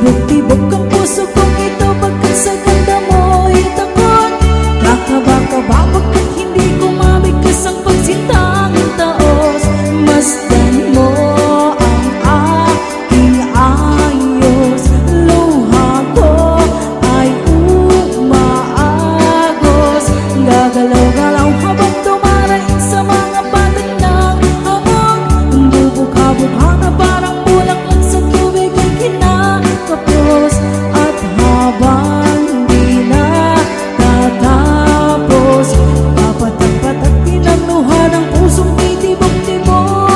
Tibok-tibok ang puso kong ito pagkat sa ganda mo'y takot. Kakaba-kaba pagkat hindi kumabigkas ang pagsintang taos. Masdan mo ang aking ayos, luha ko ay umaagos. Gagalaw-galaw habang dumaraing sa mga patak ng hamog. Bubukha-bukha na parang bulaklak sa tubig ay kinakapos. At habang di na tatapos, papatak-patak din ang luha ng pusong titibok-tibok.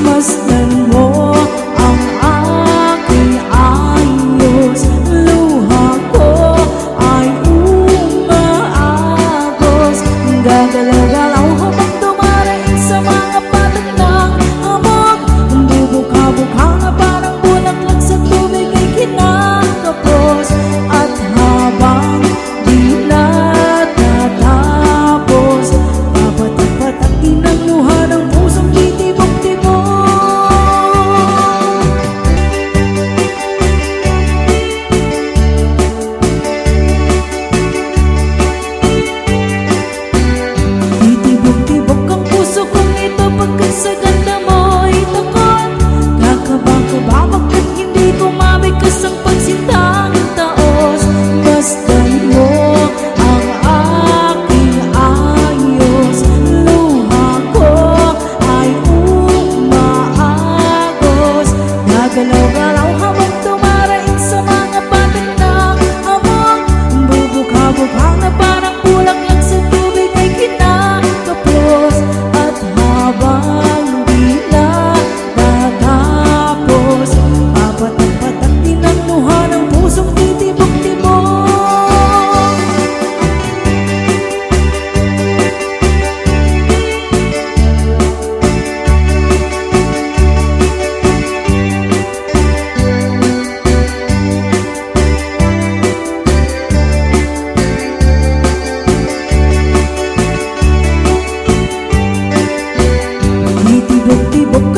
Masdan mo ang aking ayos, luha ko ay umaagos. Gagalaw-galaw habang dumaraing sa mga patak ng hamog. Bubukha-bukha na parang bulaklak sa tubig ay kinakapos. At habang di natatapos, papatak-patak din ang luha ng pusong titibok-tibok. Titibok-tibok ang puso kong ito pagkat sa ganda mo'y takot. Kakaba-kaba pagkat hindi kumabigkas ang pagsintang taos. Masdan mo ang aking ayos, luha ko ay umaagos. Gagalaw-galaw habang dumaraing sa mga patak ng hamog. Bubukha-bukha na parang bulaklak sa tubig ay kinakapos. At habang di na tatapos, papatak-patak din ang luha ng pusong titibok-tibok. Titibok-tibok